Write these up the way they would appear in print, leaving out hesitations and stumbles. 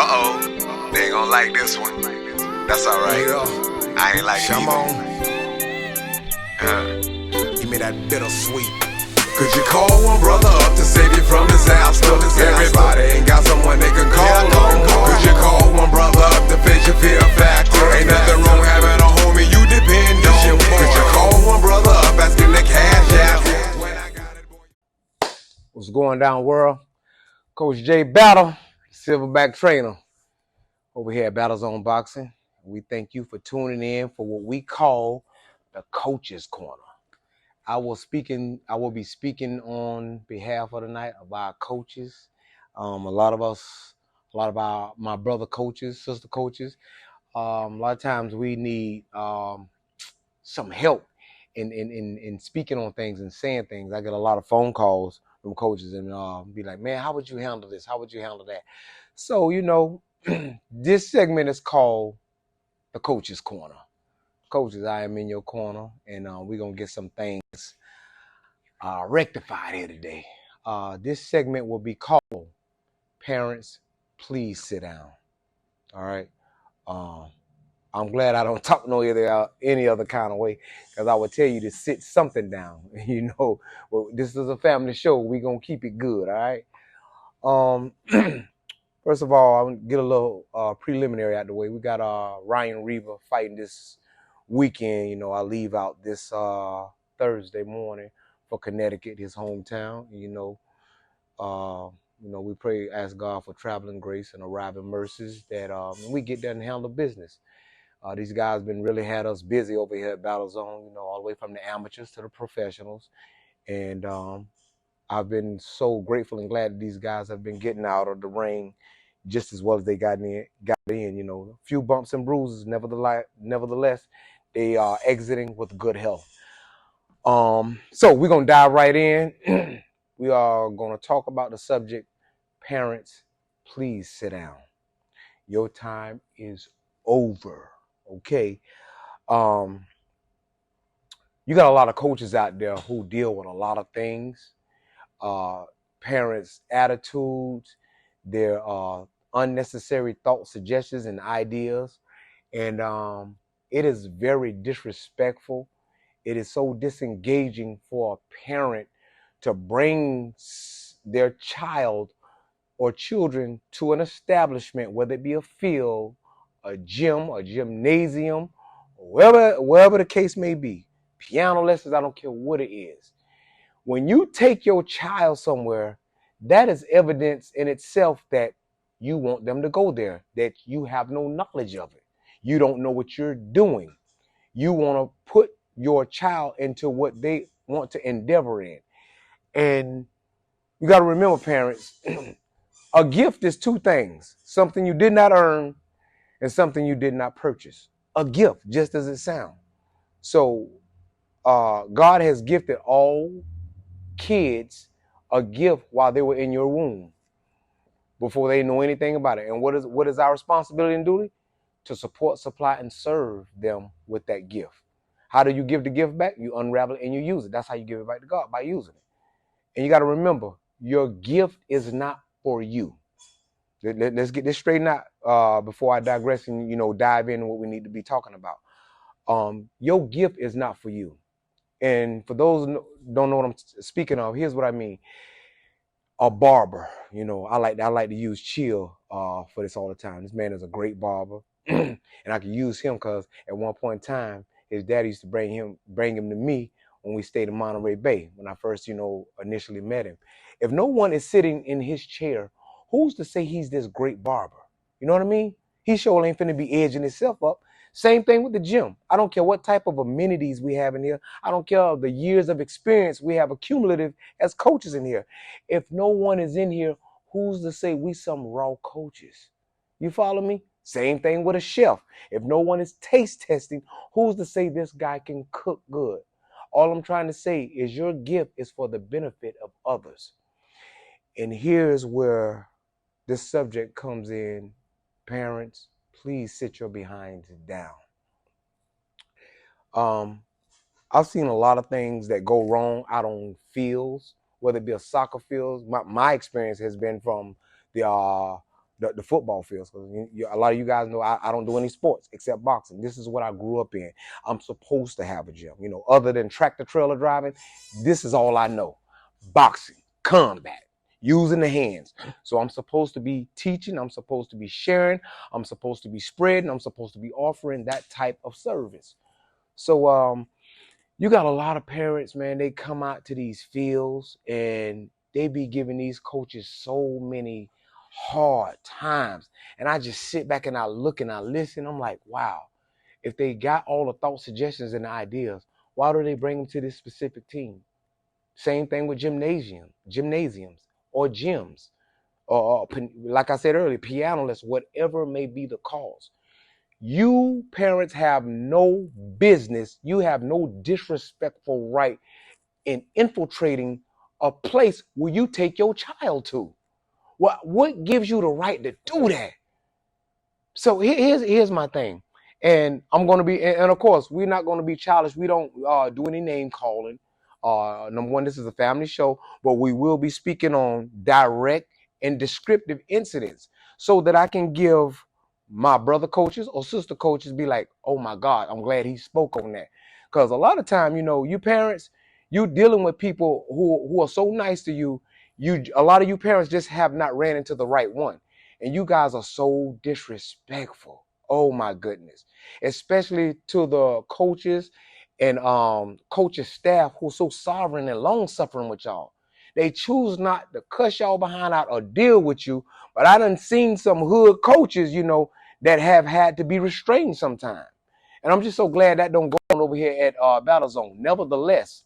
Uh-oh, they ain't gonna like this one. That's alright. I ain't like it Come either. on. Give me that bittersweet. Could you call one brother up to save you from disaster? Everybody ain't got someone they can call on. Could you call one brother up to face your fear factor? Ain't nothing wrong having a homie you depend on. Could you call one brother up asking the cash out? What's going down, world? Coach J Battle, Silverback Trainer, over here at Battle Zone Boxing. We thank you for tuning in for what we call the Coach's Corner. I will be speaking on behalf of the night of our coaches. A lot of my brother coaches, sister coaches. A lot of times we need some help in speaking on things and saying things. I get a lot of phone calls from coaches and be like, man, how would you handle this? How would you handle that? So, this segment is called the Coach's Corner. Coaches, I am in your corner, and we're going to get some things rectified here today. This segment will be called Parents, Please Sit Down. All right? I'm glad I don't talk any other kind of way, because I would tell you to sit something down. Well, this is a family show. We're going to keep it good, all right? First of all, I'm going to get a little preliminary out the way. We got Ryan Reaver fighting this weekend. I leave out this Thursday morning for Connecticut, his hometown. We ask God for traveling grace and arriving mercies that we get there and handle business. These guys had us busy over here at Battle Zone, all the way from the amateurs to the professionals. And I've been so grateful and glad that these guys have been getting out of the ring just as well as they got in. A few bumps and bruises. Nevertheless, they are exiting with good health. So we're going to dive right in. We are going to talk about the subject, parents, please sit down. Your time is over. Okay. You got a lot of coaches out there who deal with a lot of things. Parents' attitudes, their unnecessary thoughts, suggestions, and ideas. And it is very disrespectful. It is so disengaging for a parent to bring their child or children to an establishment, whether it be a field, a gym, a gymnasium, wherever the case may be, piano lessons, I don't care what it is. When you take your child somewhere, that is evidence in itself that you want them to go there, that you have no knowledge of it. You don't know what you're doing. You want to put your child into what they want to endeavor in. And you got to remember, parents, a gift is two things: something you did not earn and something you did not purchase. A gift, just as it sounds. So God has gifted all kids a gift while they were in your womb, before they know anything about it. And what is our responsibility and duty? To support, supply, and serve them with that gift. How do you give the gift back? You unravel it and you use it. That's how you give it back to God, by using it. And you got to remember, your gift is not for you. Let's get this straightened out before I digress and dive into what we need to be talking about. Your gift is not for you. And for those who don't know what I'm speaking of, here's what I mean. A barber, I like to use Chill for this all the time. This man is a great barber, and I can use him because at one point in time, his daddy used to bring him to me when we stayed in Monterey Bay, when I first, initially met him. If no one is sitting in his chair, who's to say he's this great barber? You know what I mean? He sure ain't finna be edging himself up. Same thing with the gym. I don't care what type of amenities we have in here. I don't care the years of experience we have accumulative as coaches in here. If no one is in here, who's to say we some raw coaches? You follow me? Same thing with a chef. If no one is taste testing, who's to say this guy can cook good? All I'm trying to say is your gift is for the benefit of others. And here's where this subject comes in. Parents, please sit your behinds down. I've seen a lot of things that go wrong out on fields, whether it be a soccer field. My experience has been from the the football fields. Because a lot of you guys know I don't do any sports except boxing. This is what I grew up in. I'm supposed to have a gym. You know, other than tractor trailer driving, this is all I know. Boxing, combat, using the hands. So I'm supposed to be teaching. I'm supposed to be sharing. I'm supposed to be spreading. I'm supposed to be offering that type of service. So you got a lot of parents, man, they come out to these fields and they be giving these coaches so many hard times. And I just sit back and I look and I listen. I'm like, wow, if they got all the thoughts, suggestions, and ideas, why do they bring them to this specific team? Same thing with gymnasiums or gyms, or like I said earlier, piano lessons, whatever may be the cause. You parents have no business, you have no disrespectful right in infiltrating a place where you take your child to. What gives you the right to do that? So here's my thing. And I'm going to be, and of course, we're not going to be childish. We don't do any name calling. Number one, this is a family show, but we will be speaking on direct and descriptive incidents so that I can give my brother coaches or sister coaches be like, oh my God, I'm glad he spoke on that. Because a lot of time, you know, you parents, you dealing with people who are so nice to you. A lot of you parents just have not ran into the right one. And you guys are so disrespectful. Oh my goodness. Especially to the coaches and coaches staff who are so sovereign and long suffering with y'all. They choose not to cuss y'all behind out or deal with you. But I done seen some hood coaches, you know, that have had to be restrained sometime. And I'm just so glad that don't go on over here at Battle Zone. Nevertheless,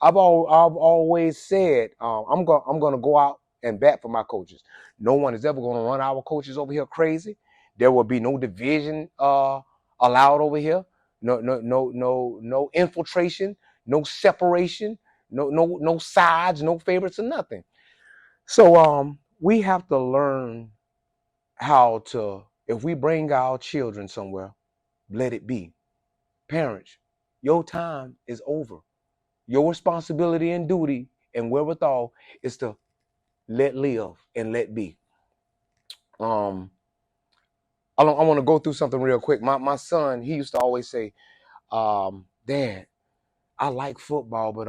I've always said I'm gonna go out and bat for my coaches. No one is ever gonna run our coaches over here crazy. There will be no division allowed over here. No infiltration, no separation, no sides, no favorites, or nothing. So we have to learn how to, if we bring our children somewhere, let it be. Parents, your time is over. Your responsibility and duty and wherewithal is to let live and let be. I want to go through something real quick. My son, he used to always say, Dad, I like football, but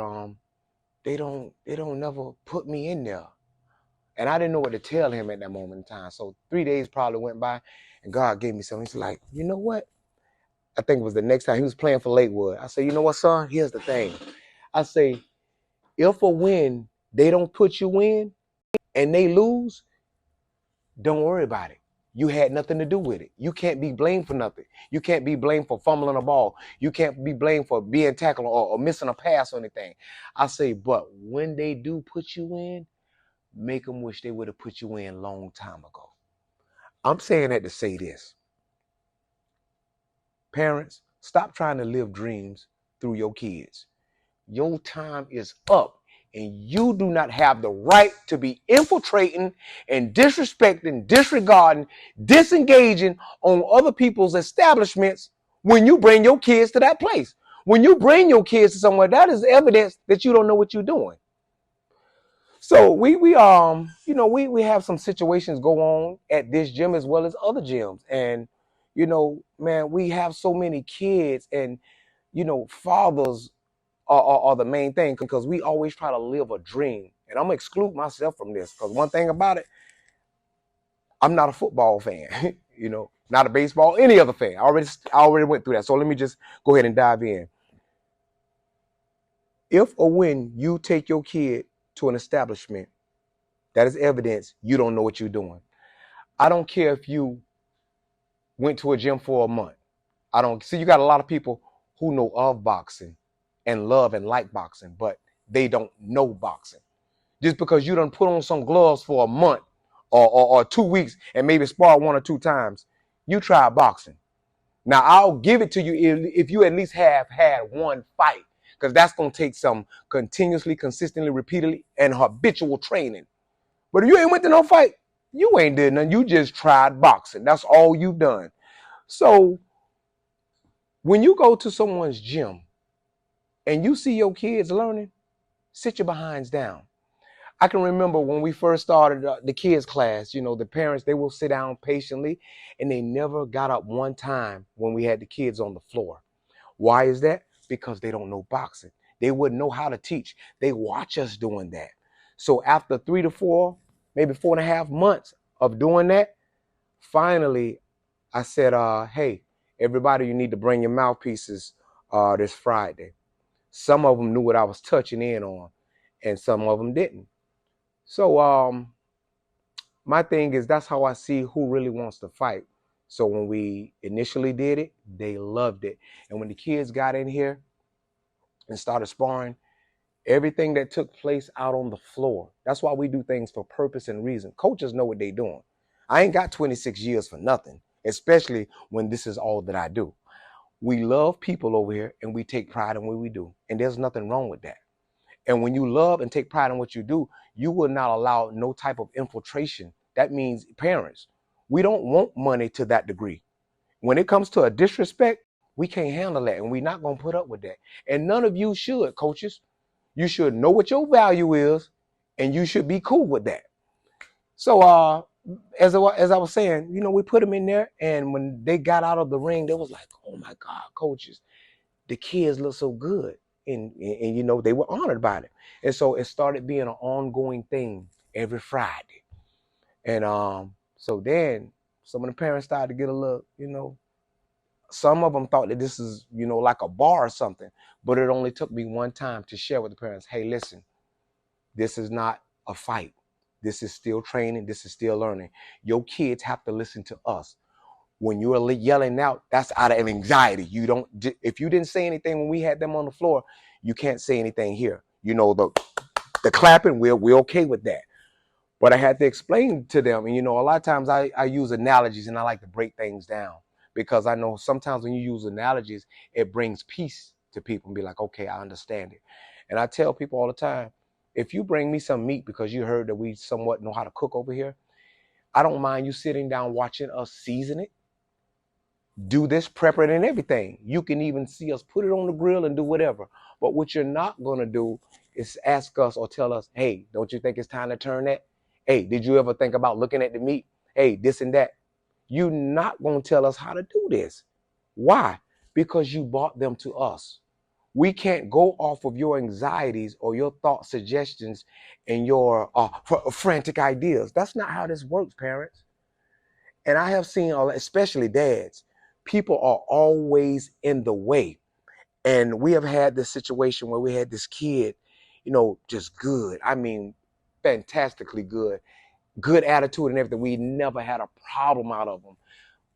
they don't never put me in there. And I didn't know what to tell him at that moment in time. So 3 days probably went by and God gave me something. He's like, you know what? I think it was the next time he was playing for Lakewood. I said, you know what, son? Here's the thing. I say, if or when they don't put you in and they lose, don't worry about it. You had nothing to do with it. You can't be blamed for nothing. You can't be blamed for fumbling a ball. You can't be blamed for being tackled or missing a pass or anything. I say, but when they do put you in, make them wish they would have put you in a long time ago. I'm saying that to say this. Parents, stop trying to live dreams through your kids. Your time is up. And you do not have the right to be infiltrating and disrespecting, disregarding, disengaging on other people's establishments when you bring your kids to that place. When you bring your kids to somewhere, that is evidence that you don't know what you're doing. So we have some situations go on at this gym as well as other gyms. And, you know, man, we have so many kids and, you know, fathers are the main thing because we always try to live a dream. And I'm going to exclude myself from this because one thing about it, I'm not a football fan, you know, not a baseball, any other fan. I already went through that. So let me just go ahead and dive in. If or when you take your kid to an establishment, that is evidence you don't know what you're doing. I don't care if you went to a gym for a month. You got a lot of people who know of boxing and love and like boxing, but they don't know boxing. Just because you done put on some gloves for a month or 2 weeks and maybe spar 1 or 2 times, you try boxing. Now, I'll give it to you if you at least have had one fight, because that's going to take some continuously, consistently, repeatedly, and habitual training. But if you ain't went to no fight, you ain't did nothing. You just tried boxing. That's all you've done. So when you go to someone's gym and you see your kids learning, sit your behinds down. I can remember when we first started the kids class, you know, the parents, they will sit down patiently and they never got up one time when we had the kids on the floor. Why is that? Because they don't know boxing. They wouldn't know how to teach. They watch us doing that. So after 3 to 4, maybe 4.5 months of doing that, finally I said, hey, everybody, you need to bring your mouthpieces this Friday. Some of them knew what I was touching in on, and some of them didn't. So my thing is, that's how I see who really wants to fight. So when we initially did it, they loved it. And when the kids got in here and started sparring, everything that took place out on the floor, that's why we do things for purpose and reason. Coaches know what they're doing. I ain't got 26 years for nothing, especially when this is all that I do. We love people over here and we take pride in what we do. And there's nothing wrong with that. And when you love and take pride in what you do, you will not allow no type of infiltration. That means parents, we don't want money to that degree. When it comes to a disrespect, we can't handle that, and we're not going to put up with that. And none of you should, coaches. You should know what your value is, and you should be cool with that. So as I was saying, you know, we put them in there, and when they got out of the ring, they was like, oh my God, coaches, the kids look so good. And you know, they were honored by it. And so it started being an ongoing thing every Friday. And so then some of the parents started to get a little, you know, some of them thought that this is, you know, like a bar or something. But it only took me one time to share with the parents, hey, listen, this is not a fight. This is still training. This is still learning. Your kids have to listen to us. When you're yelling out, that's out of anxiety. You don't, if you didn't say anything when we had them on the floor, you can't say anything here. You know, the clapping, we're okay with that. But I had to explain to them, and you know, a lot of times I use analogies, and I like to break things down, because I know sometimes when you use analogies, it brings peace to people and be like, okay, I understand it. And I tell people all the time, if you bring me some meat because you heard that we somewhat know how to cook over here, I don't mind you sitting down watching us season it, do this, prep it and everything. You can even see us put it on the grill and do whatever. But what you're not going to do is ask us or tell us, hey, don't you think it's time to turn that? Hey, did you ever think about looking at the meat? Hey, this and that. You're not going to tell us how to do this. Why? Because you brought them to us. We can't go off of your anxieties or your thought suggestions and your frantic ideas. That's not how this works, parents. And I have seen, especially dads, people are always in the way. And we have had this situation where we had this kid, you know, just good. I mean, fantastically good. Good attitude and everything. We never had a problem out of them.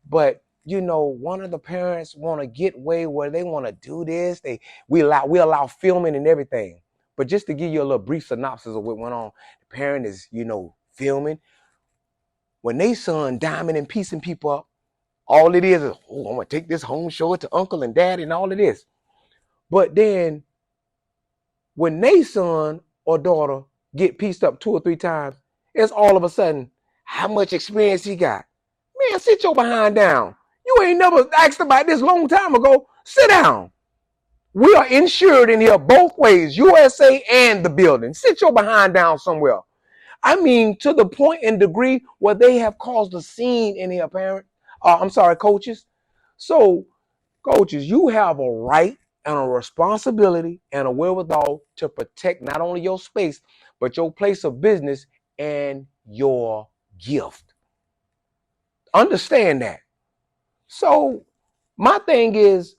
But, you know, one of the parents want to get way where they want to do this. We allow filming and everything. But just to give you a little brief synopsis of what went on, the parent is, you know, filming. When they son diamond and piecing people up, all it is, oh, I'm going to take this home, show it to uncle and dad and all of this. But then when they son or daughter get pieced up 2 or 3 times, it's all of a sudden how much experience he got. Man, sit your behind down. You ain't never asked about this long time ago. Sit down. We are insured in here both ways, USA and the building. Sit your behind down somewhere. I mean, to the point and degree where they have caused a scene in here, coaches. So, coaches, you have a right and a responsibility and a wherewithal to protect not only your space, but your place of business and your gift. Understand that. So, my thing is,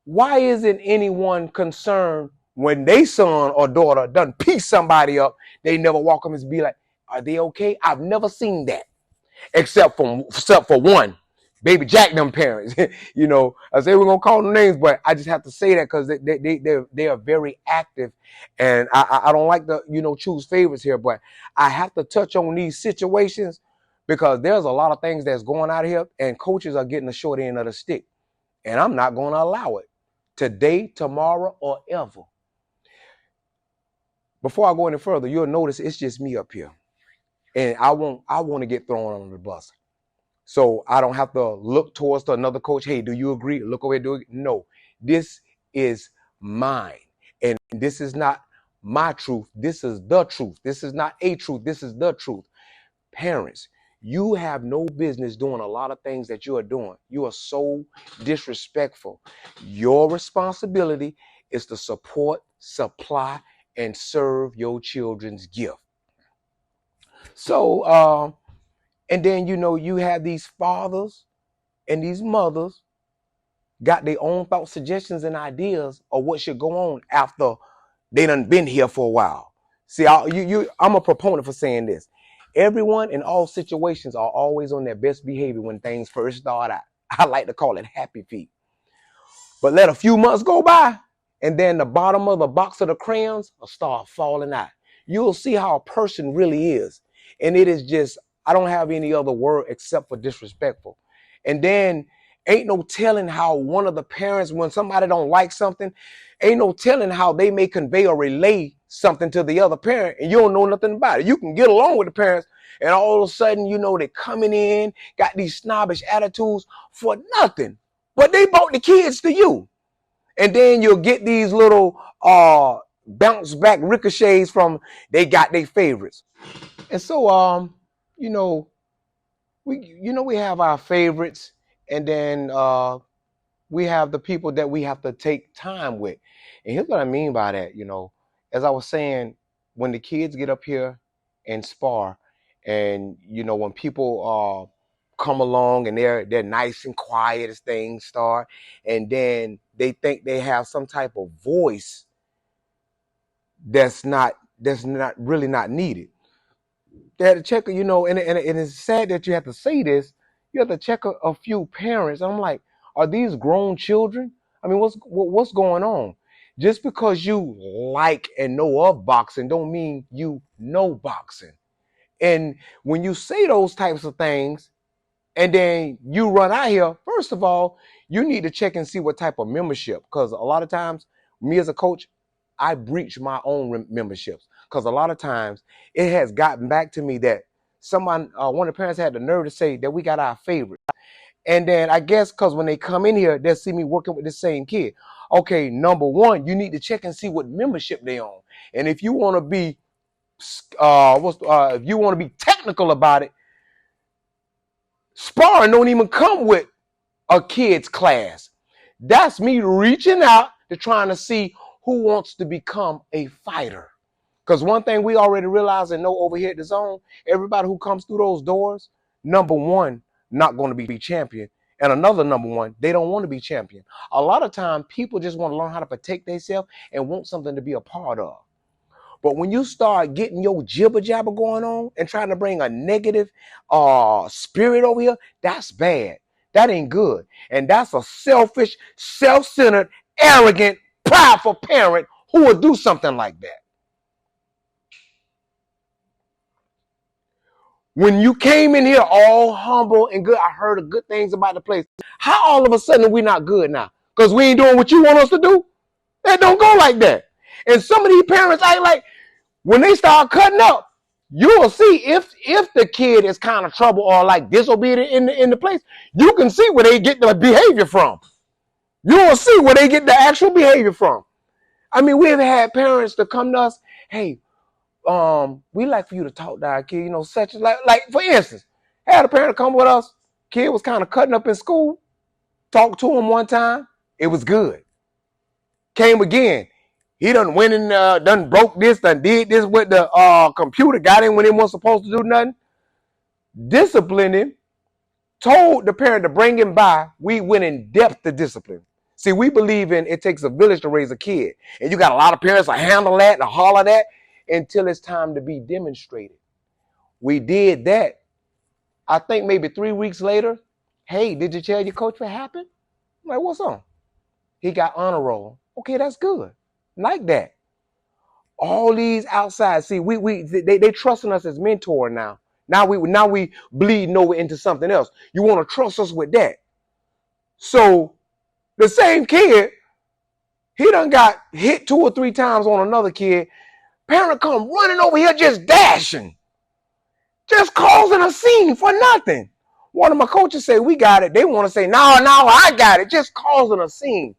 why isn't anyone concerned when they son or daughter done piece somebody up? They never walk up and be like, are they okay? I've never seen that, except for one, baby Jack them parents. You know, I say we're gonna call them names, but I just have to say that because they are very active, and I don't like to, you know, choose favorites here, but I have to touch on these situations because there's a lot of things that's going out here, and coaches are getting the short end of the stick, and I'm not going to allow it today, tomorrow, or ever. Before I go any further, you'll notice it's just me up here. And I want to get thrown on the bus. So I don't have to look towards to another coach. Hey, do you agree? Look over here, do it. No, this is mine. And this is not my truth. This is the truth. This is not a truth. This is the truth. Parents, you have no business doing a lot of things that you are doing. You are so disrespectful. Your responsibility is to support, supply, and serve your children's gift. So, and then, you have these fathers and these mothers got their own thoughts, suggestions, and ideas of what should go on after they done been here for a while. See, I'm a proponent for saying this. Everyone in all situations are always on their best behavior when things first start out. I like to call it happy feet. But let a few months go by, and then the bottom of the box of the crayons will start falling out. You'll see how a person really is. And it is just, I don't have any other word except for disrespectful. And then ain't no telling how one of the parents, when somebody don't like something, ain't no telling how they may convey or relay something to the other parent, and you don't know nothing about it. You can get along with the parents, and all of a sudden, they're coming in, got these snobbish attitudes for nothing. But they brought the kids to you. And then you'll get these little bounce back ricochets from they got their favorites. And so we have our favorites, and then we have the people that we have to take time with. And here's what I mean by that. As I was saying, when the kids get up here and spar, and when people come along and they're nice and quiet as things start, and then they think they have some type of voice that's not really not needed. They had to check, and it's sad that you have to say this. You have to check a few parents. I'm like, are these grown children? I mean, what's going on? Just because you like and know of boxing don't mean you know boxing. And when you say those types of things, and then you run out here, first of all, you need to check and see what type of membership. Because a lot of times, me as a coach, I breach my own memberships. Because a lot of times, it has gotten back to me that one of the parents had the nerve to say that we got our favorite. And then I guess because when they come in here, they'll see me working with the same kid. Okay, number one, you need to check and see what membership they on. And if you want to be, if you want to be technical about it, sparring don't even come with a kid's class. That's me reaching out to trying to see who wants to become a fighter. Because one thing we already realize and know over here at the zone, everybody who comes through those doors, number one, not going to be champion. And another number one, they don't want to be champion. A lot of time, people just want to learn how to protect themselves and want something to be a part of. But when you start getting your jibber jabber going on and trying to bring a negative spirit over here, that's bad. That ain't good. And that's a selfish, self-centered, arrogant, prideful parent who would do something like that. When you came in here all humble and good, I heard good things about the place. How all of a sudden are we not good now? Because we ain't doing what you want us to do? That don't go like that. And some of these parents act like when they start cutting up, you will see if the kid is kind of trouble or like disobedient in the place, you can see where they get the behavior from. You will see where they get the actual behavior from. I mean, we've had parents to come to us, hey, we like for you to talk to our kid, such as like for instance, had a parent come with us, kid was kind of cutting up in school, talked to him one time, it was good. Came again, he done went and done broke this, done did this with the computer, got in when he wasn't supposed to do nothing, disciplined him, told the parent to bring him by, we went in depth to discipline. See, we believe in it takes a village to raise a kid, and you got a lot of parents that handle that and holler that, until it's time to be demonstrated. We did that. I think maybe 3 weeks later, hey, did you tell your coach what happened? I'm like, what's on? He got honor roll. Okay, that's good. Like that. All these outside, see, they trusting us as mentor now. Now we bleeding over into something else. You want to trust us with that. So the same kid, he done got hit 2 or 3 times on another kid. Parent come running over here just dashing. Just causing a scene for nothing. One of my coaches say, we got it. They want to say, no, I got it. Just causing a scene.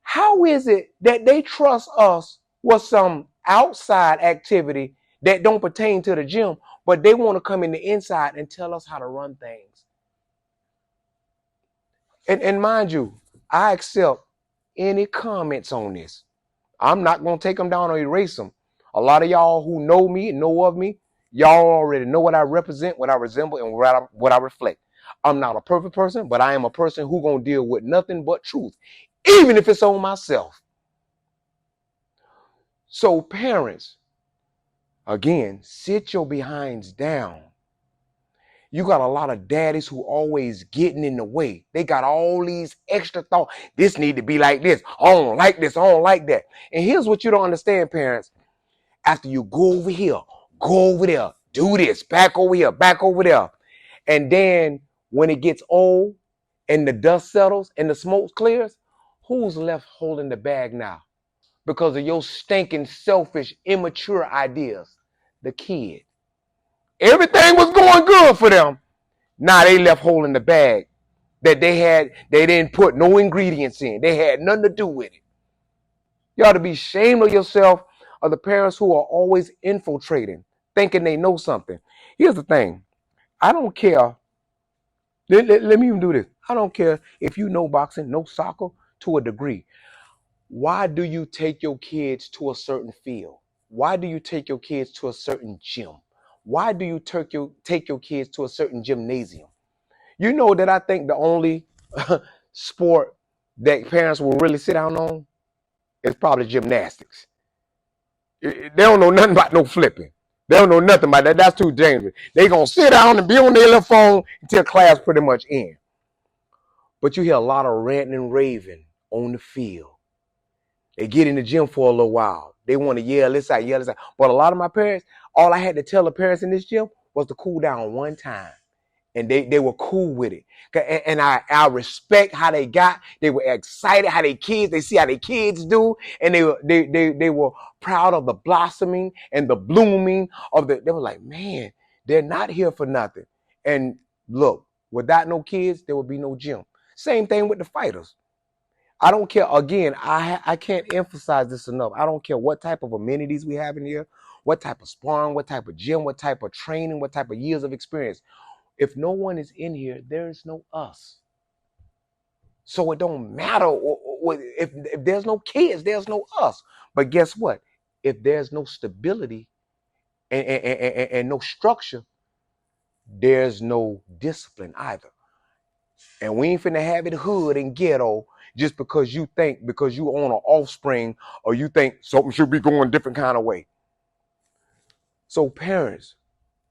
How is it that they trust us with some outside activity that don't pertain to the gym, but they want to come in the inside and tell us how to run things. And mind you, I accept any comments on this. I'm not going to take them down or erase them. A lot of y'all who know me and know of me, y'all already know what I represent, what I resemble, and what I reflect. I'm not a perfect person, but I am a person who going to deal with nothing but truth, even if it's on myself. So parents, again, sit your behinds down. You got a lot of daddies who always getting in the way. They got all these extra thoughts. This need to be like this. I don't like this. I don't like that. And here's what you don't understand, parents. After you go over here, go over there, do this, back over here, back over there. And then when it gets old and the dust settles and the smoke clears, who's left holding the bag now? Because of your stinking, selfish, immature ideas. The kid. Everything was going good for them. Now they left holding the bag that they didn't put no ingredients in. They had nothing to do with it. You ought to be ashamed of yourself, of the parents who are always infiltrating, thinking they know something. Here's the thing. I don't care. Let me even do this. I don't care if you know boxing, know soccer to a degree. Why do you take your kids to a certain field? Why do you take your kids to a certain gym? Why do you take your kids to a certain gymnasium? You know that I think the only sport that parents will really sit down on is probably gymnastics. They don't know nothing about no flipping. They don't know nothing about that. That's too dangerous. They gonna sit down and be on their little phone until class pretty much ends. But you hear a lot of ranting and raving on the field. They get in the gym for a little while. They want to yell this out, yell this out. But a lot of my parents, all I had to tell the parents in this gym was to cool down one time. And they were cool with it. And I respect how they got. They were excited how they see how their kids do. And they were proud of the blossoming and the blooming they were like, man, they're not here for nothing. And look, without no kids, there would be no gym. Same thing with the fighters. I don't care. Again, I can't emphasize this enough. I don't care what type of amenities we have in here, what type of sparring, what type of gym, what type of training, what type of years of experience. If no one is in here, there is no us. So it don't matter if there's no kids, there's no us. But guess what? If there's no stability and no structure, there's no discipline either. And we ain't finna have it hood and ghetto just because you own an offspring or you think something should be going a different kind of way. So parents,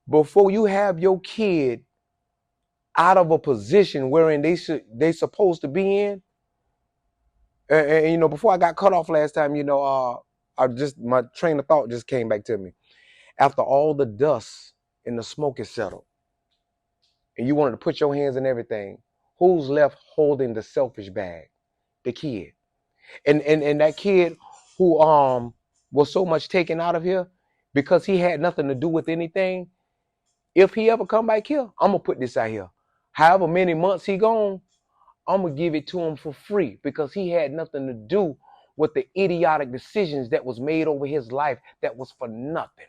before you have your kid out of a position wherein they supposed to be in, and you know, before I got cut off last time, you know, my train of thought just came back to me. After all the dust and the smoke is settled, and you wanted to put your hands in everything, who's left holding the selfish bag? The kid. And that kid who was so much taken out of here because he had nothing to do with anything. If he ever come back here, I'm gonna put this out here. However many months he gone, I'm gonna give it to him for free because he had nothing to do with the idiotic decisions that was made over his life that was for nothing.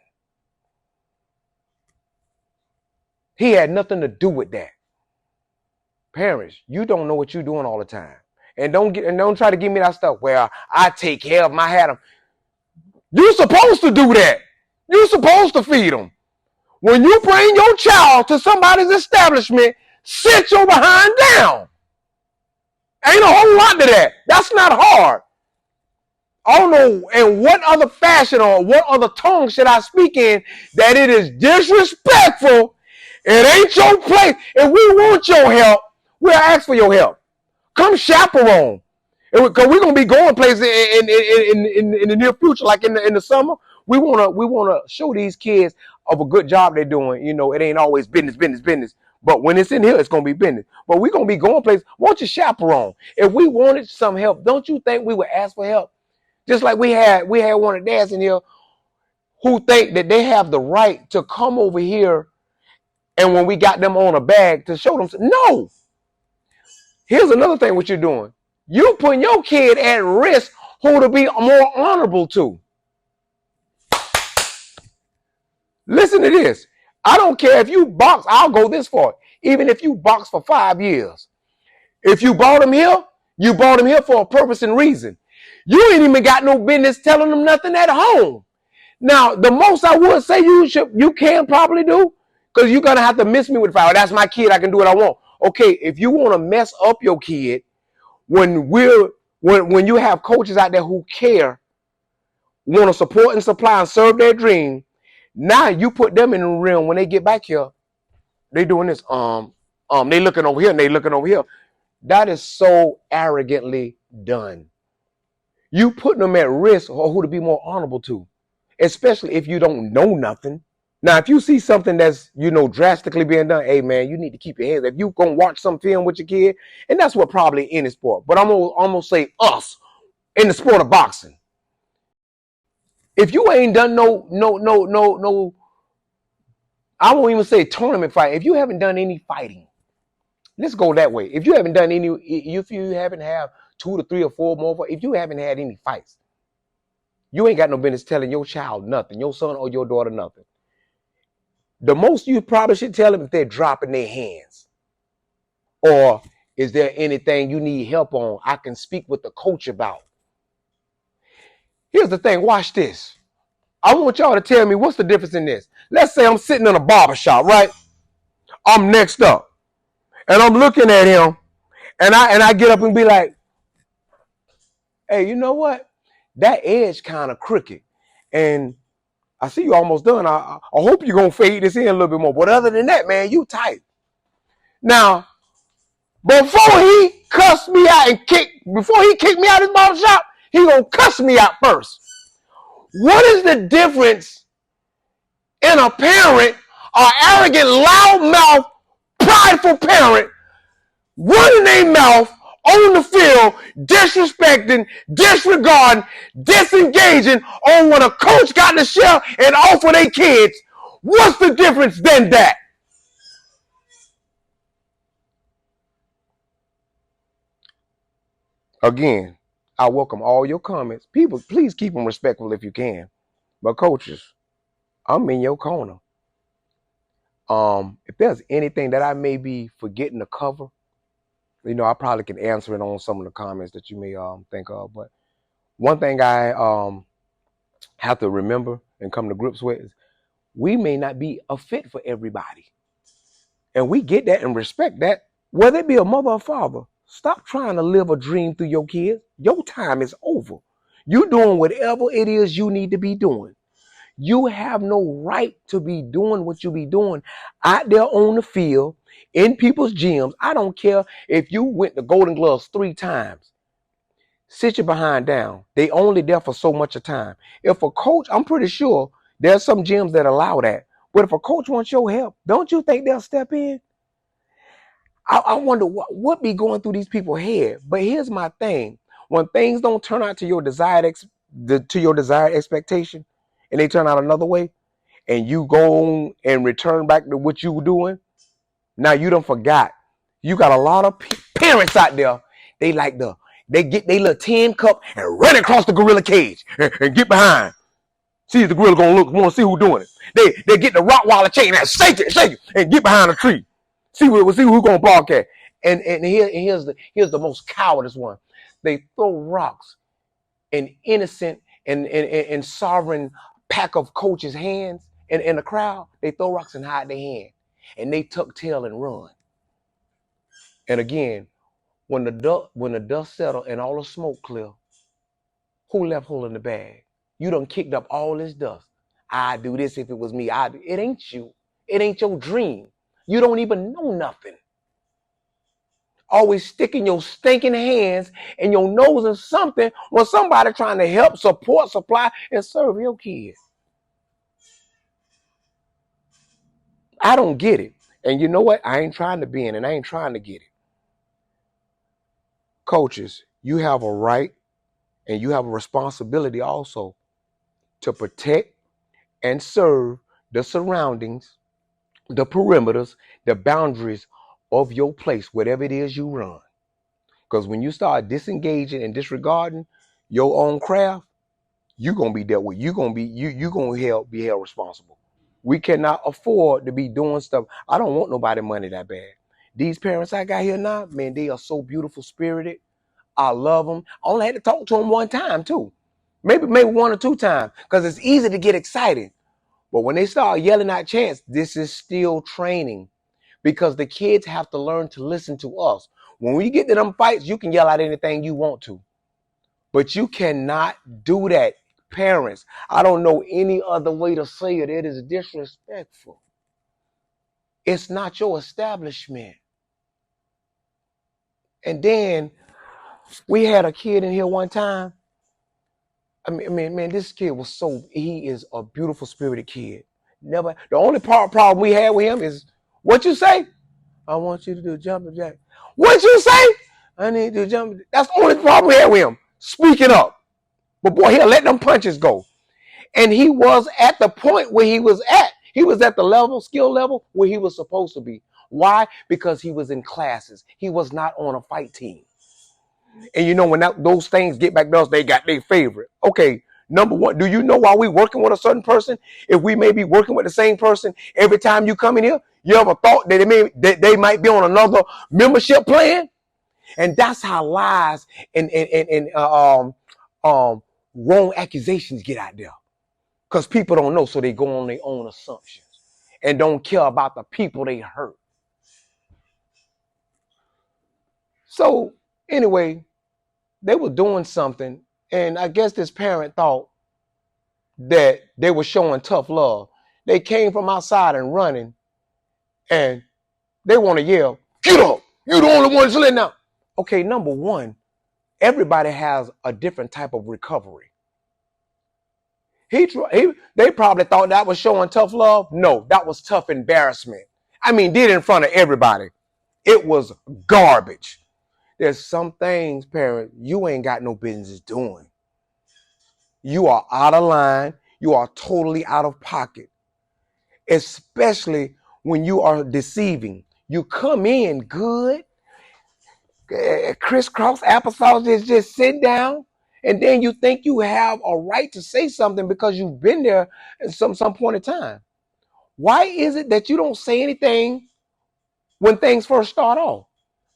He had nothing to do with that. Parents, you don't know what you're doing all the time. And don't try to give me that stuff where I take care of my Adam. You're supposed to do that. You're supposed to feed them. When you bring your child to somebody's establishment, sit your behind down. Ain't a whole lot to that. That's not hard. I don't know in what other fashion or what other tongue should I speak in that it is disrespectful. It ain't your place. If we want your help, we'll ask for your help. Come chaperone. Because we're gonna be going places in the near future, like in the summer. We wanna show these kids of a good job they're doing. You know, it ain't always business. But when it's in here, it's gonna be business. But we're gonna be going places. Won't you chaperone? If we wanted some help, don't you think we would ask for help? Just like we had one of the dads in here who think that they have the right to come over here, and when we got them on a bag to show them, no. Here's another thing what you're doing. You putting your kid at risk who to be more honorable to. Listen to this. I don't care if you box, I'll go this far. Even if you box for 5 years. If you brought him here, you brought him here for a purpose and reason. You ain't even got no business telling them nothing at home. Now, the most I would say you can probably do, because you're gonna have to miss me with fire. That's my kid, I can do what I want. Okay, if you want to mess up your kid, when you have coaches out there who care, want to support and supply and serve their dream, now you put them in the realm. When they get back here, they doing this. They looking over here and they looking over here. That is so arrogantly done. You putting them at risk or who to be more honorable to, especially if you don't know nothing. Now, if you see something that's, drastically being done, hey man, you need to keep your hands. If you gonna watch some film with your kid, and that's what probably in the sport, but I'm gonna say us in the sport of boxing. If you ain't done no, I won't even say tournament fight. If you haven't done any fighting, let's go that way. If you haven't done any, if you haven't had 2 to 3 or 4 more, if you haven't had any fights, you ain't got no business telling your child nothing, your son or your daughter nothing. The most you probably should tell them if they're dropping their hands. Or is there anything you need help on I can speak with the coach about? Here's the thing, watch this. I want y'all to tell me what's the difference in this. Let's say I'm sitting in a barber shop, right? I'm next up. And I'm looking at him. And I get up and be like, hey, you know what? That edge kind of crooked. And I see you almost done. I hope you're going to fade this in a little bit more. But other than that, man, you tight. Now, before he cussed me out before he kicked me out of his barber shop, he going to cuss me out first. What is the difference in a parent, an arrogant, loudmouth, prideful parent, running their mouth on the field, disrespecting, disregarding, disengaging on what a coach got to share and offer their kids? What's the difference than that? Again, I welcome all your comments. People, please keep them respectful if you can. But coaches, I'm in your corner. If there's anything that I may be forgetting to cover, I probably can answer it on some of the comments that you may think of. But one thing I have to remember and come to grips with is we may not be a fit for everybody. And we get that and respect that. Whether it be a mother or father, stop trying to live a dream through your kids. Your time is over. You're doing whatever it is you need to be doing. You have no right to be doing what you be doing out there on the field, in people's gyms. I don't care if you went to Golden Gloves 3 times. Sit your behind down. They only there for so much of time. If a coach, I'm pretty sure there's some gyms that allow that. But if a coach wants your help, don't you think they'll step in? I wonder what be going through these people's head. But here's my thing. When things don't turn out to your desired expectation, and they turn out another way, and you go on and return back to what you were doing, now you done forgot. You got a lot of parents out there. They get their little tin cup and run across the gorilla cage and get behind. See if the gorilla gonna look. Want to see who's doing it. They get the Rottweiler chain and shake it, and get behind a tree. See who's gonna bark at. And here's the most cowardice one. They throw rocks in innocent and sovereign pack of coaches' hands in the crowd. They throw rocks and hide their hand, and they tuck tail and run. And again, when the dust settle and all the smoke clear, who left holding the bag? You done kicked up all this dust. I'd do this if it was me. It ain't you. It ain't your dream. You don't even know nothing. Always sticking your stinking hands and your nose in something when somebody trying to help, support, supply, and serve your kids. I don't get it. And you know what? I ain't trying to be in it. I ain't trying to get it. Coaches, you have a right and you have a responsibility also to protect and serve the surroundings, the perimeters, the boundaries of your place, whatever it is you run. Because when you start disengaging and disregarding your own craft, you're gonna be dealt with. You're gonna be held responsible. We cannot afford to be doing stuff. I don't want nobody money that bad. These parents I got here now, man, they are so beautiful spirited. I love them. I only had to talk to them one time too. Maybe one or two times, because it's easy to get excited. But when they start yelling at Chance, this is still training, because the kids have to learn to listen to us. When we get to them fights, you can yell out anything you want to, but you cannot do that. Parents, I don't know any other way to say it. It is disrespectful. It's not your establishment. And then we had a kid in here one time. I mean, man, this kid was he is a beautiful spirited kid. Never, the only problem we had with him is, what you say? I want you to do jumping jack. What you say? I need to jump. That's the only problem we had with him. Speaking up. But boy, he'll let them punches go. And he was at the point where he was at. He was at the skill level where he was supposed to be. Why? Because he was in classes. He was not on a fight team. And you know, when those things get back to us, they got their favorite. Okay, number one, do you know while we working with a certain person, if we may be working with the same person every time you come in here, you ever thought that they might be on another membership plan? And that's how lies and wrong accusations get out there. Because people don't know, so they go on their own assumptions and don't care about the people they hurt. So anyway, they were doing something, and I guess this parent thought that they were showing tough love. They came from outside and running, and they want to yell, "Get up! You're the only one letting out." Okay, number one, everybody has a different type of recovery. They probably thought that was showing tough love. No, that was tough embarrassment. I mean, did it in front of everybody. It was garbage. There's some things, parent, you ain't got no business doing. You are out of line. You are totally out of pocket, especially when you are deceiving. You come in good, crisscross applesauce, just sit down, and then you think you have a right to say something because you've been there at some point in time. Why is it that you don't say anything when things first start off?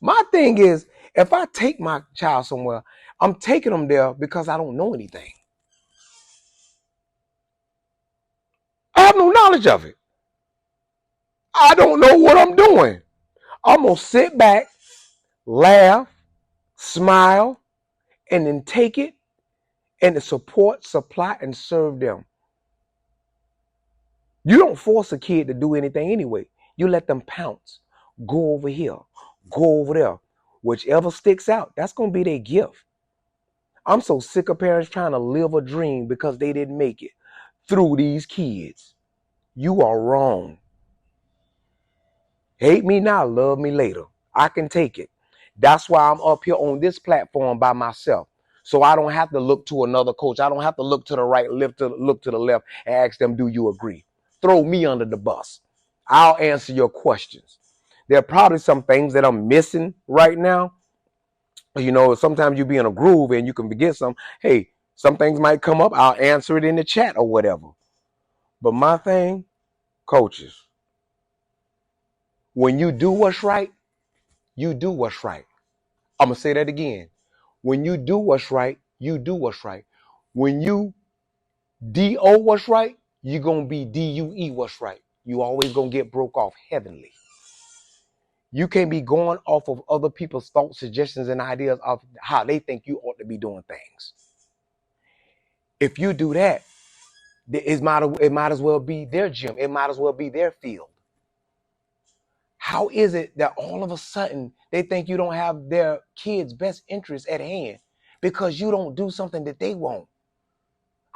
My thing is, if I take my child somewhere, I'm taking them there because I don't know anything. I have no knowledge of it. I don't know what I'm doing. I'm going to sit back, laugh, smile, and then take it and support, supply, and serve them. You don't force a kid to do anything anyway. You let them pounce. Go over here. Go over there. Whichever sticks out, that's going to be their gift. I'm so sick of parents trying to live a dream because they didn't make it through these kids. You are wrong. Hate me now, love me later. I can take it. That's why I'm up here on this platform by myself. So I don't have to look to another coach. I don't have to look to the right, look to the left and ask them, do you agree? Throw me under the bus. I'll answer your questions. There are probably some things that I'm missing right now. You know, sometimes you be in a groove and you can forget some. Hey, some things might come up. I'll answer it in the chat or whatever. But my thing, coaches, when you do what's right, you do what's right. I'm going to say that again. When you do what's right, you do what's right. When you D-O what's right, you're going to be D-U-E what's right. You always going to get broke off heavenly. You can't be going off of other people's thoughts, suggestions, and ideas of how they think you ought to be doing things. If you do that, it might as well be their gym. It might as well be their field. How is it that all of a sudden they think you don't have their kids' best interests at hand because you don't do something that they want?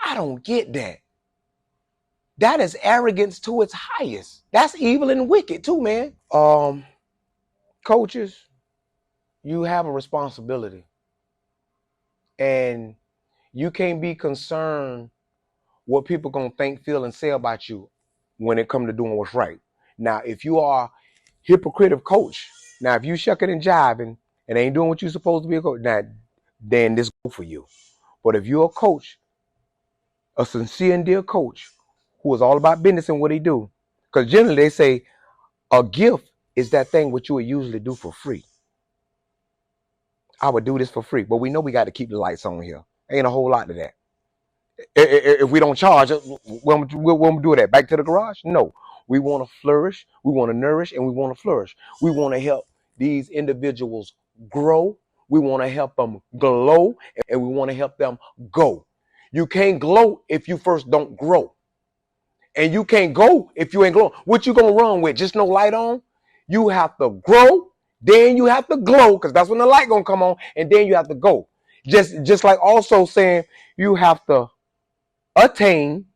I don't get that. That is arrogance to its highest. That's evil and wicked too, man. Coaches, you have a responsibility. And you can't be concerned what people gonna think, feel, and say about you when it comes to doing what's right. Now, if you are a hypocritical coach, now if you shucking and jiving and ain't doing what you're supposed to be a coach, now then this go for you. But if you're a coach, a sincere and dear coach, who is all about business and what they do. Because generally they say a gift is that thing which you would usually do for free. I would do this for free, but we know we got to keep the lights on here. Ain't a whole lot to that. If we don't charge, we'll do that. Back to the garage? No. We want to flourish, we want to nourish, and we want to flourish. We want to help these individuals grow. We want to help them glow, and we want to help them go. You can't glow if you first don't grow. And you can't go if you ain't glowing. What you gonna run with? Just no light on? You have to grow, then you have to glow, because that's when the light gonna come on, and then you have to go. Just like also saying you have to attain,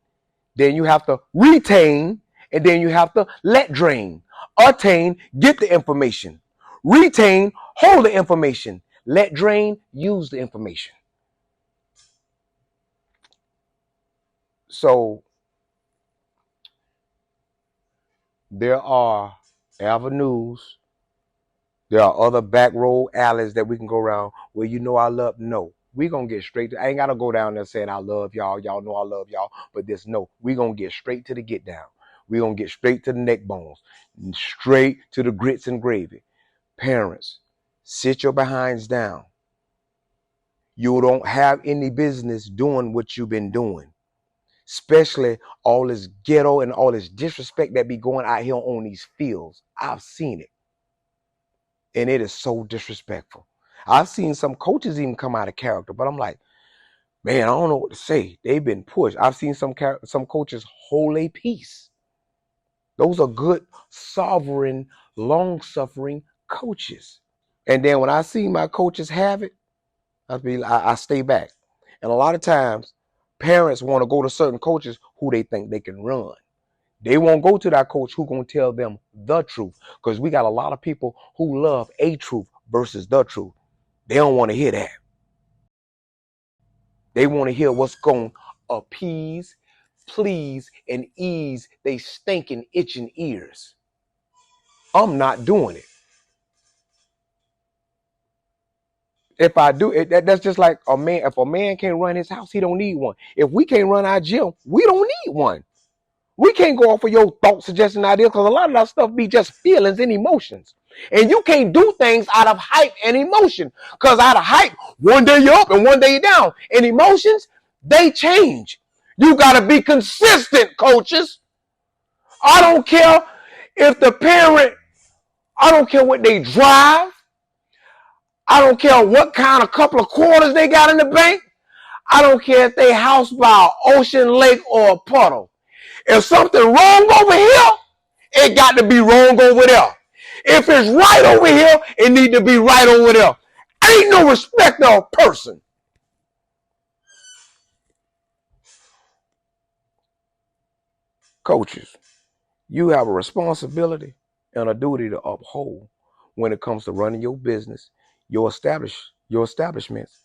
then you have to retain, and then you have to let drain. Attain, get the information. Retain, hold the information. Let drain, use the information. So there are avenues, there are other back road alleys that we can go around where I love. No, we gonna get straight to, I ain't gotta go down there saying I love y'all, y'all know I love y'all, but this, no, we gonna get straight to the get down. We gonna get straight to the neck bones, straight to the grits and gravy. Parents, sit your behinds down. You don't have any business doing what you've been doing, especially all this ghetto and all this disrespect that be going out here on these fields. I've seen it. And it is so disrespectful. I've seen some coaches even come out of character, but I'm like, man, I don't know what to say. They've been pushed. I've seen some coaches hold a peace. Those are good, sovereign, long-suffering coaches. And then when I see my coaches have it, I stay back. And a lot of times, parents want to go to certain coaches who they think they can run. They won't go to that coach who gonna tell them the truth, because we got a lot of people who love a truth versus the truth. They don't want to hear that. They want to hear what's going to appease, please, and ease they stinking, itching ears. I'm not doing it. If I do it, that's just like a man. If a man can't run his house, he don't need one. If we can't run our gym, we don't need one. We can't go off of your thought, suggestion, ideas, because a lot of that stuff be just feelings and emotions. And you can't do things out of hype and emotion, because out of hype, one day you're up and one day you're down. And emotions, they change. You got to be consistent, coaches. I don't care if the parent, I don't care what they drive. I don't care what kind of couple of quarters they got in the bank. I don't care if they house by an ocean, lake, or a puddle. If something wrong over here, it got to be wrong over there. If it's right over here, it need to be right over there. Ain't no respect of a person. Coaches, you have a responsibility and a duty to uphold when it comes to running your business, your establishments,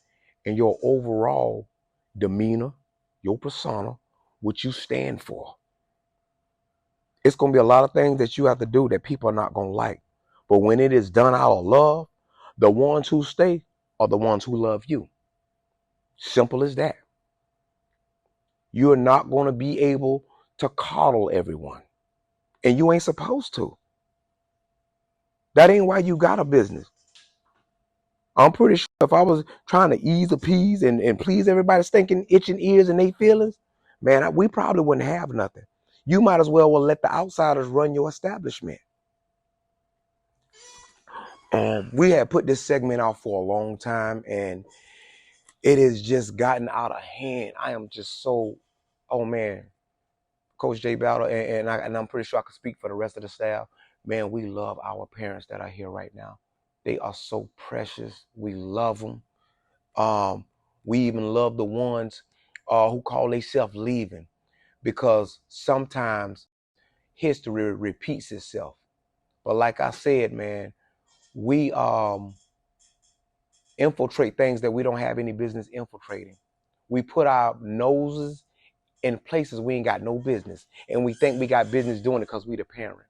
and your overall demeanor, your persona, what you stand for. It's going to be a lot of things that you have to do that people are not going to like. But when it is done out of love, the ones who stay are the ones who love you. Simple as that. You're not going to be able to coddle everyone. And you ain't supposed to. That ain't why you got a business. I'm pretty sure if I was trying to ease, appease, and please everybody's thinking, itching ears and they feelings, man, we probably wouldn't have nothing. You might as well let the outsiders run your establishment. We had put this segment out for a long time, and it has just gotten out of hand. I am just so, oh man, Coach J Battle, and I'm pretty sure I can speak for the rest of the staff. Man, we love our parents that are here right now. They are so precious. We love them. We even love the ones who call themselves leaving, because sometimes history repeats itself. But like I said, man, we infiltrate things that we don't have any business infiltrating. We put our noses in places we ain't got no business, and we think we got business doing it because we the parent.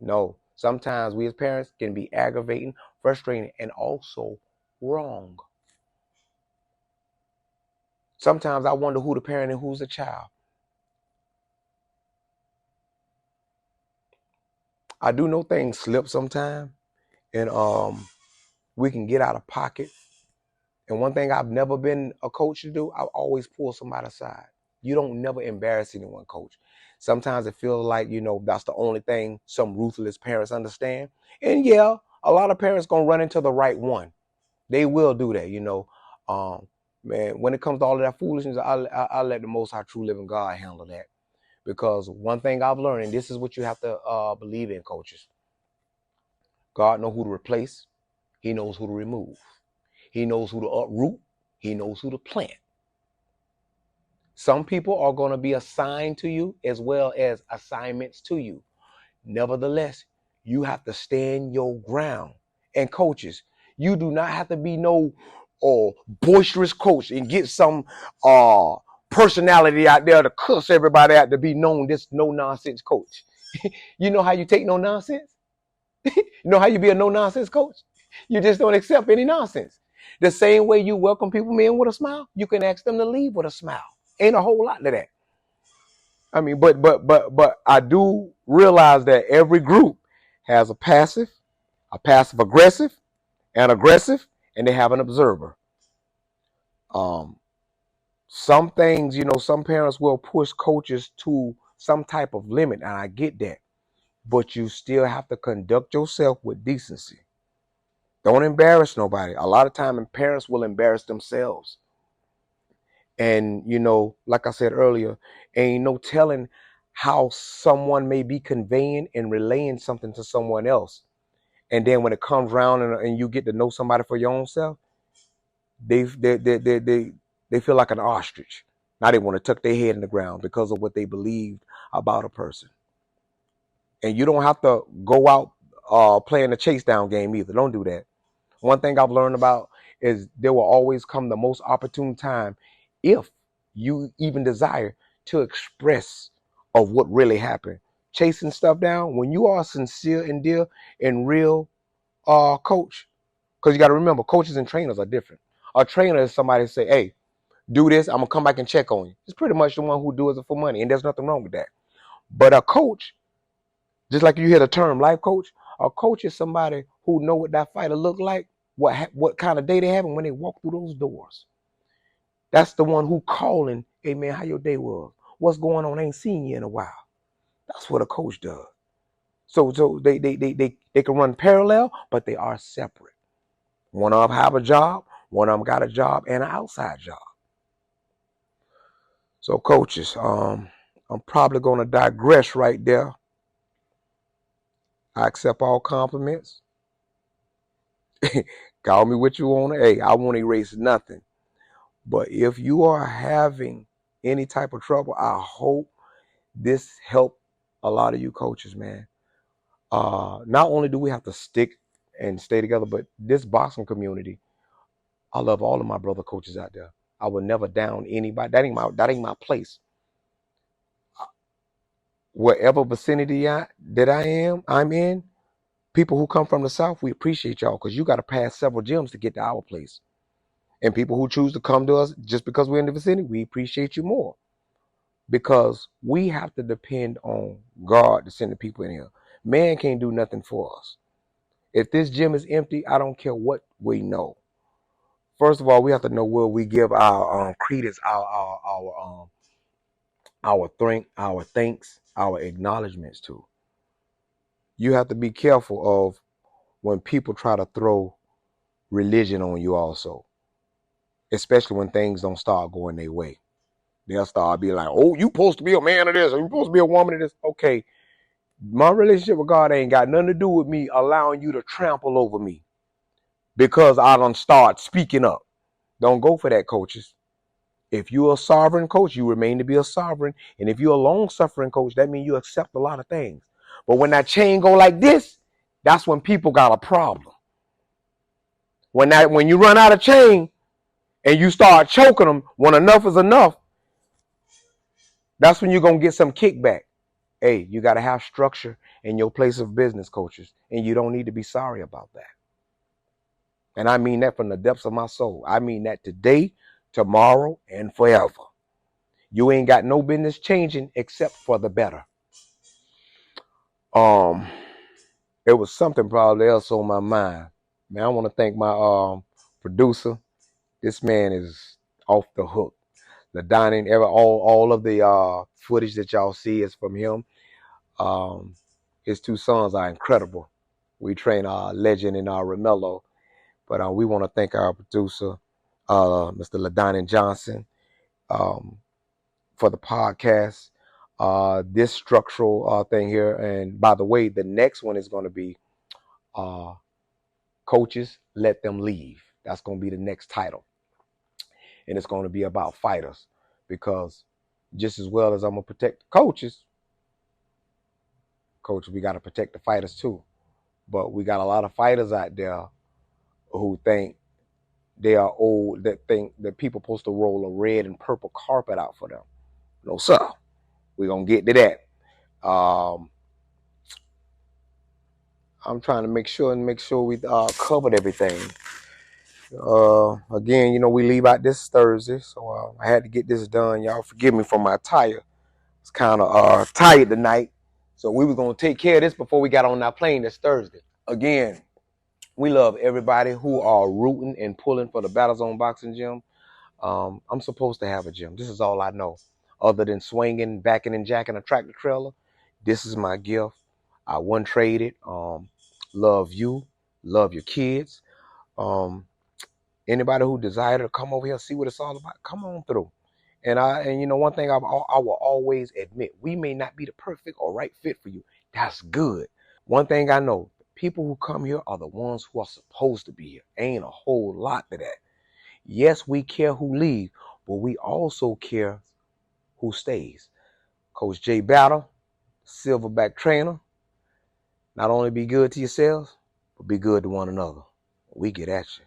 No, sometimes we as parents can be aggravating, frustrating, and also wrong. Sometimes I wonder who the parent and who's the child. I do know things slip sometime, and we can get out of pocket. And one thing I've never been a coach to do, I always pull somebody aside. You don't never embarrass anyone, coach. Sometimes it feels like, that's the only thing some ruthless parents understand. And yeah, a lot of parents gonna run into the right one. They will do that. Man, when it comes to all of that foolishness, I let the Most High True Living God handle that. Because one thing I've learned, and this is what you have to believe in, coaches. God knows who to replace. He knows who to remove. He knows who to uproot. He knows who to plant. Some people are going to be assigned to you as well as assignments to you. Nevertheless, you have to stand your ground. And coaches, you do not have to be no boisterous coach and get some personality out there to cuss everybody out to be known this no-nonsense coach. You know how you take no nonsense? You know how you be a no-nonsense coach? You just don't accept any nonsense. The same way you welcome people in with a smile, you can ask them to leave with a smile. Ain't a whole lot to that. I mean, but I do realize that every group has a passive aggressive, and aggressive, and they have an observer. Some things, some parents will push coaches to some type of limit, and I get that. But you still have to conduct yourself with decency. Don't embarrass nobody. A lot of times parents will embarrass themselves. And, like I said earlier, ain't no telling how someone may be conveying and relaying something to someone else. And then when it comes around and you get to know somebody for your own self, they feel like an ostrich. Now they want to tuck their head in the ground because of what they believed about a person. And you don't have to go out playing a chase down game either. Don't do that. One thing I've learned about is there will always come the most opportune time if you even desire to express of what really happened. Chasing stuff down, when you are sincere and dear and real coach, because you got to remember, coaches and trainers are different. A trainer is somebody say, hey, do this, I'm going to come back and check on you. It's pretty much the one who does it for money, and there's nothing wrong with that. But a coach, just like you hear the term life coach, a coach is somebody who know what that fighter look like, what kind of day they have, and when they walk through those doors. That's the one who calling, hey man, how your day was? What's going on? I ain't seen you in a while. That's what a coach does. So they can run parallel, but they are separate. One of them have a job, one of them got a job and an outside job. So coaches, I'm probably going to digress right there. I accept all compliments. Call me what you want. Hey, I won't erase nothing. But if you are having any type of trouble, I hope this helped a lot of you coaches, man. Not only do we have to stick and stay together, but this boxing community, I love all of my brother coaches out there. I will never down anybody. That ain't my place. Whatever vicinity I'm in, people who come from the South, we appreciate y'all because you got to pass several gyms to get to our place. And people who choose to come to us just because we're in the vicinity, we appreciate you more. Because we have to depend on God to send the people in here. Man can't do nothing for us. If this gym is empty, I don't care what we know. First of all, we have to know where we give our credence, our thanks, our acknowledgments to. You have to be careful of when people try to throw religion on you also, especially when things don't start going their way. They'll start being like, oh, you supposed to be a man of this, or you supposed to be a woman of this. Okay, my relationship with God ain't got nothing to do with me allowing you to trample over me because I done start speaking up. Don't go for that, coaches. If you're a sovereign coach, you remain to be a sovereign. And if you're a long-suffering coach, that means you accept a lot of things. But when that chain go like this, that's when people got a problem. When you run out of chain and you start choking them, when enough is enough, that's when you're going to get some kickback. Hey, you got to have structure in your place of business, coaches, and you don't need to be sorry about that. And I mean that from the depths of my soul. I mean that today, tomorrow, and forever. You ain't got no business changing except for the better. it was something probably else on my mind. Man, I want to thank my producer. This man is off the hook. The dining, all of the footage that y'all see is from him. His two sons are incredible. We train our legend in our Romello, but we want to thank our producer, Mr. LaDonin Johnson, for the podcast. This structural thing here, and by the way, the next one is going to be Coaches Let Them Leave. That's going to be the next title, and it's going to be about fighters, because just as well as I'm going to protect the coaches, we got to protect the fighters too. But we got a lot of fighters out there who think they are old, that think that people supposed to roll a red and purple carpet out for them. No, sir. We're going to get to that. I'm trying to make sure we covered everything. Again, we leave out this Thursday, so I had to get this done. Y'all forgive me for my attire. It's kind of tired tonight. So we were going to take care of this before we got on our plane this Thursday. Again, we love everybody who are rooting and pulling for the Battle Zone Boxing Gym. I'm supposed to have a gym. This is all I know. Other than swinging, backing, and jacking a tractor trailer, this is my gift. I wouldn't trade it. Love you. Love your kids. Anybody who desire to come over here and see what it's all about, come on through. And one thing I will always admit, we may not be the perfect or right fit for you. That's good. One thing I know, people who come here are the ones who are supposed to be here. Ain't a whole lot to that. Yes, we care who leaves, but we also care who stays. Coach J Battle, Silverback trainer. Not only be good to yourselves, but be good to one another. We get at you.